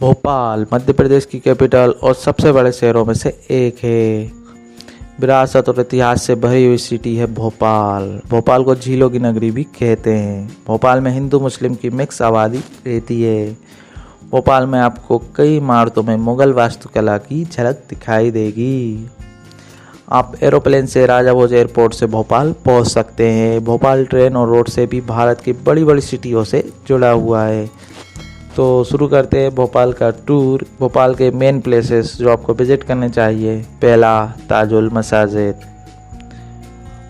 भोपाल मध्य प्रदेश की कैपिटल और सबसे बड़े शहरों में से एक है। विरासत और इतिहास से भरी हुई सिटी है भोपाल। भोपाल को झीलों की नगरी भी कहते हैं। भोपाल में हिंदू मुस्लिम की मिक्स आबादी रहती है। भोपाल में आपको कई इमारतों में मुगल वास्तुकला की झलक दिखाई देगी। आप एरोप्लेन से राजा भोज एयरपोर्ट से भोपाल पहुंच सकते हैं। भोपाल ट्रेन और रोड से भी भारत की बड़ी बड़ी सिटियों से जुड़ा हुआ है। तो शुरू करते हैं भोपाल का टूर। भोपाल के मेन प्लेसेस जो आपको विजिट करने चाहिए। पहला, ताजुल मसाजिद।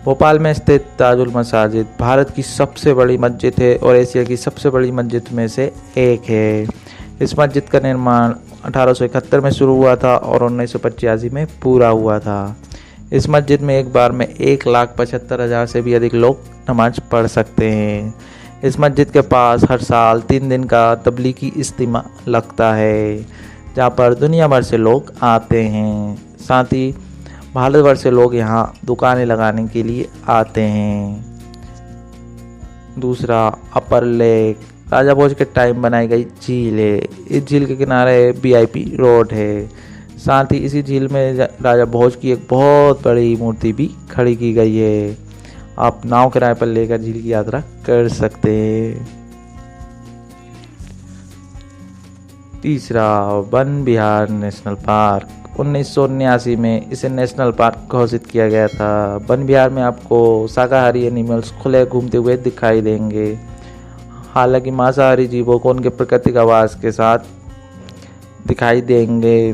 भोपाल में स्थित ताजुल मसाजिद भारत की सबसे बड़ी मस्जिद है और एशिया की सबसे बड़ी मस्जिद में से एक है। इस मस्जिद का निर्माण 1871 में शुरू हुआ था और 1985 में पूरा हुआ था। इस मस्जिद में एक बार में 1,75,000 से भी अधिक लोग नमाज पढ़ सकते हैं। इस मस्जिद के पास हर साल 3 दिन का तबलीगी इज्तिमा लगता है, जहाँ पर दुनिया भर से लोग आते हैं। साथ ही भारत भर से लोग यहाँ दुकानें लगाने के लिए आते हैं। दूसरा, अपर लेक राजा भोज के टाइम बनाई गई झील है। इस झील के किनारे VIP रोड है। साथ ही इसी झील में राजा भोज की एक बहुत बड़ी मूर्ति भी खड़ी की गई है। आप नाव किराए पर लेकर झील की यात्रा कर सकते हैं। तीसरा, वन विहार नेशनल पार्क। 1979 में इसे नेशनल पार्क घोषित किया गया था। वन विहार में आपको शाकाहारी एनिमल्स खुले घूमते हुए दिखाई देंगे। हालांकि मांसाहारी जीवों को उनके प्राकृतिक आवास के साथ दिखाई देंगे,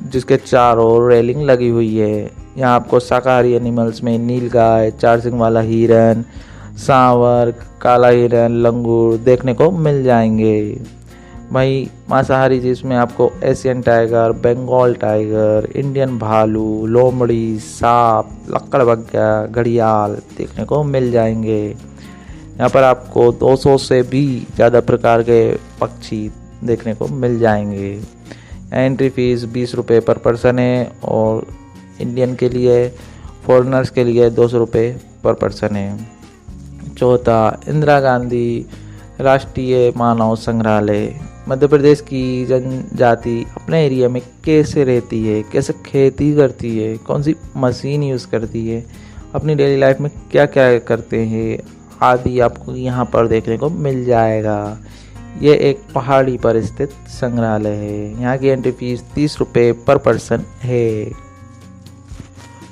जिसके चारों ओर रेलिंग लगी हुई है। यहाँ आपको शाकाहारी एनिमल्स में नीलगाय, 4 सिंग वाला हिरन, सांवर, काला हिरन, लंगूर देखने को मिल जाएंगे। वहीं मांसाहारी जिसमें आपको Asian tiger, Bengal tiger, Indian भालू, लोमड़ी, सांप, लकड़बग्घा, घड़ियाल देखने को मिल जाएंगे। यहाँ पर आपको 200 से भी ज़्यादा प्रकार के पक्षी देखने को मिल जाएंगे। एंट्री फीस 20 रुपये पर पर्सन है और इंडियन के लिए, फॉरेनर्स के लिए 200 रुपये पर पर्सन है। चौथा, इंदिरा गांधी राष्ट्रीय मानव संग्रहालय। मध्य प्रदेश की जनजाति अपने एरिया में कैसे रहती है, कैसे खेती करती है, कौन सी मशीन यूज़ करती है, अपनी डेली लाइफ में क्या क्या करते हैं आदि आपको यहाँ पर देखने को मिल जाएगा। ये एक पहाड़ी पर स्थित संग्रहालय है। यहाँ की एंट्री फीस 30 रुपये पर पर्सन है।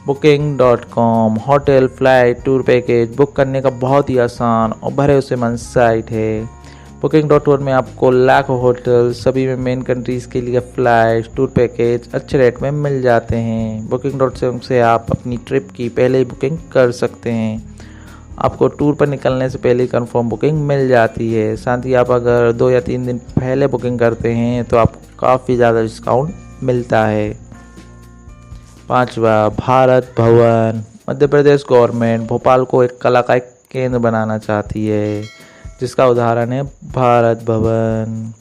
Booking.com hotel, flight, tour package book करने का बहुत ही आसान और भरोसेमंद साइट है। Booking.com में आपको लाखों होटल, सभी में मेन कंट्रीज़ के लिए फ़्लाइट, टूर पैकेज अच्छे रेट में मिल जाते हैं। Booking.com से आप अपनी ट्रिप की पहले ही बुकिंग कर सकते हैं। आपको टूर पर निकलने से पहले कंफर्म बुकिंग मिल जाती है। साथ ही आप अगर 2 या 3 दिन पहले बुकिंग करते हैं तो आपको काफ़ी ज़्यादा डिस्काउंट मिलता है। पांचवा, भारत भवन। मध्य प्रदेश गवर्नमेंट भोपाल को एक कला का एक केंद्र बनाना चाहती है, जिसका उदाहरण है भारत भवन।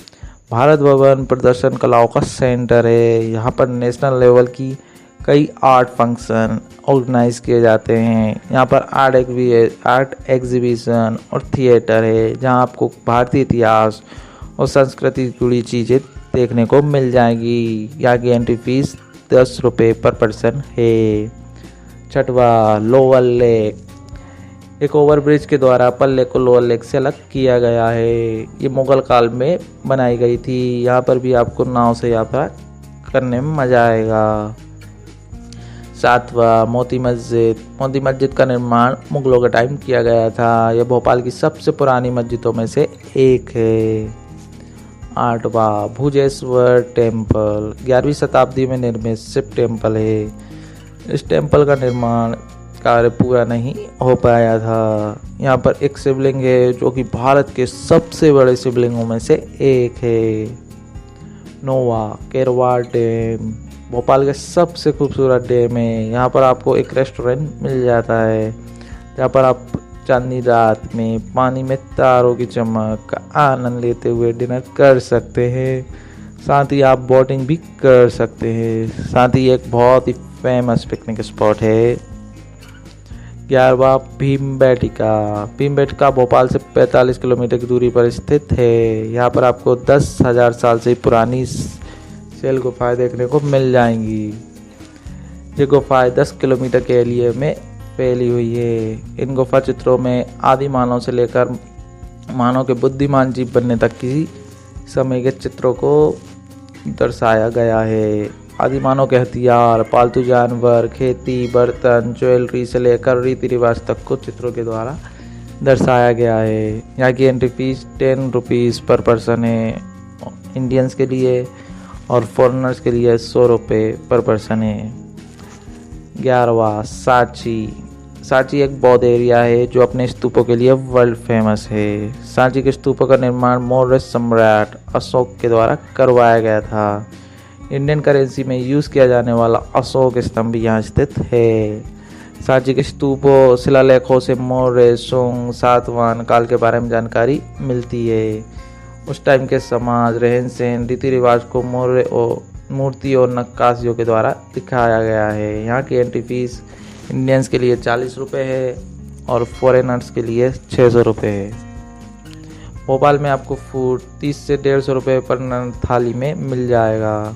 भारत भवन प्रदर्शन कलाओं का सेंटर है। यहाँ पर नेशनल लेवल की कई आर्ट फंक्शन ऑर्गेनाइज किए जाते हैं। यहाँ पर आर्ट एग्जीबिशन और थिएटर है, जहाँ आपको भारतीय इतिहास और संस्कृति से जुड़ी चीज़ें देखने को मिल जाएगी। यहाँ की एंट्री फीस 10 रुपये पर पर्सन है। छठवा, लोअर लेक। एक ओवरब्रिज के द्वारा अपर लेक को लोअर लेक से अलग किया गया है। ये मुगल काल में बनाई गई थी। यहाँ पर भी आपको नाव से यात्रा करने में मज़ा आएगा। सातवां, मोती मस्जिद। मोती मस्जिद का निर्माण मुगलों के टाइम किया गया था। यह भोपाल की सबसे पुरानी मस्जिदों में से एक है। आठवां, भुजेश्वर टेम्पल। 11वीं शताब्दी में निर्मित शिव टेम्पल है। इस टेम्पल का निर्माण कार्य पूरा नहीं हो पाया था। यहाँ पर एक शिवलिंग है जो कि भारत के सबसे बड़े शिवलिंगों में से एक है। नौवां, केरवार डैम। भोपाल के सबसे खूबसूरत डैम है। यहाँ पर आपको एक रेस्टोरेंट मिल जाता है, जहाँ पर आप चांदनी रात में पानी में तारों की चमक का आनंद लेते हुए डिनर कर सकते हैं। साथ ही आप बोटिंग भी कर सकते हैं। साथ ही एक बहुत ही फेमस पिकनिक स्पॉट है 11वां भीमबेटका। भीमबेटका भोपाल से 45 किलोमीटर की दूरी पर स्थित है। यहाँ पर आपको 10,000 साल से पुरानी सेल गुफाएं देखने को मिल जाएंगी। ये गुफाएं 10 किलोमीटर के एरिया में फैली हुई है। इन गुफा चित्रों में आदि मानव से लेकर मानव के बुद्धिमान जीव बनने तक की समय के चित्रों को दर्शाया गया है। आदि मानव के हथियार, पालतू जानवर, खेती, बर्तन, ज्वेलरी से लेकर रीति रिवाज तक को चित्रों के द्वारा दर्शाया गया है। यहाँ की एंट्री फीस 10 रुपीज़ पर पर्सन है इंडियंस के लिए, और फॉरेनर्स के लिए 100 रुपये पर पर्सन है। 11वां सांची। सांची एक बौद्ध एरिया है जो अपने स्तूपों के लिए वर्ल्ड फेमस है। सांची के स्तूपों का निर्माण मौर्य सम्राट अशोक के द्वारा करवाया गया था। इंडियन करेंसी में यूज़ किया जाने वाला अशोक स्तंभ यहाँ स्थित है। सांची के स्तूपों शिलालेखों से मौर्य, सोंग, सातवाहन काल के बारे में जानकारी मिलती है। उस टाइम के समाज, रहन सहन, रीति रिवाज को मौर्य और मूर्ति और नक्काशियों के द्वारा दिखाया गया है। यहाँ की एंट्री फीस इंडियंस के लिए 40 रुपये है और फॉरेनर्स के लिए 600 रुपये है। भोपाल में आपको फूड 30 से 150 रुपये पर थाली में मिल जाएगा।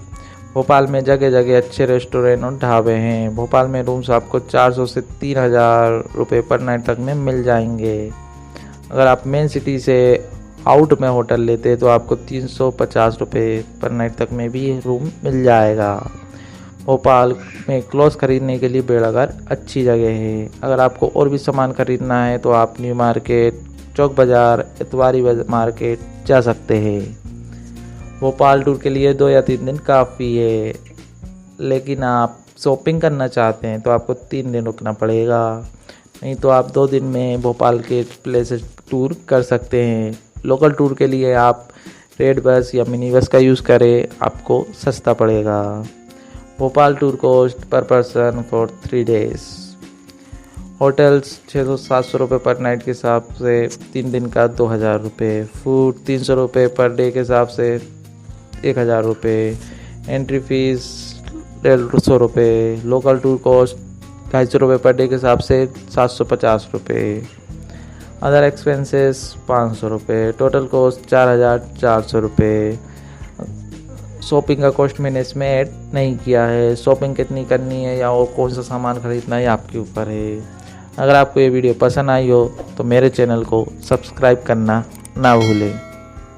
भोपाल में जगह जगह अच्छे रेस्टोरेंट और ढाबे हैं। भोपाल में रूम्स आपको 400 से 3,000 रुपये पर नाइट तक में मिल जाएंगे। अगर आप मेन सिटी से आउट में होटल लेते हैं तो आपको 350 रुपये पर नाइट तक में भी रूम मिल जाएगा। भोपाल में क्लोथ्स खरीदने के लिए बेड़ागर अच्छी जगह है। अगर आपको और भी सामान खरीदना है तो आप न्यू मार्केट, चौक बाज़ार, इतवारी मार्केट जा सकते हैं। भोपाल टूर के लिए 2 या 3 दिन काफ़ी है, लेकिन आप शॉपिंग करना चाहते हैं तो आपको 3 दिन रुकना पड़ेगा। नहीं तो आप 2 दिन में भोपाल के प्लेसेस टूर कर सकते हैं। लोकल टूर के लिए आप रेड बस या मिनी बस का यूज़ करें, आपको सस्ता पड़ेगा। Bhopal tour cost per person for 3 days. Hotels 600-700 रुपये पर नाइट के हिसाब से 3 दिन का 2,000 रुपये। फूड 300 रुपये पर डे के हिसाब से 1,000 रुपये। एंट्री फीस 150 रुपये। लोकल टूर कॉस्ट 250 रुपये पर डे के हिसाब से 750 रुपये। अदर एक्सपेंसेस 500 रुपये। टोटल कॉस्ट 4,400 रुपये। शॉपिंग का कॉस्ट मैंने इसमें ऐड नहीं किया है। शॉपिंग कितनी करनी है या और कौन सा सामान खरीदना है आपके ऊपर है। अगर आपको ये वीडियो पसंद आई हो तो मेरे चैनल को सब्सक्राइब करना ना भूलें।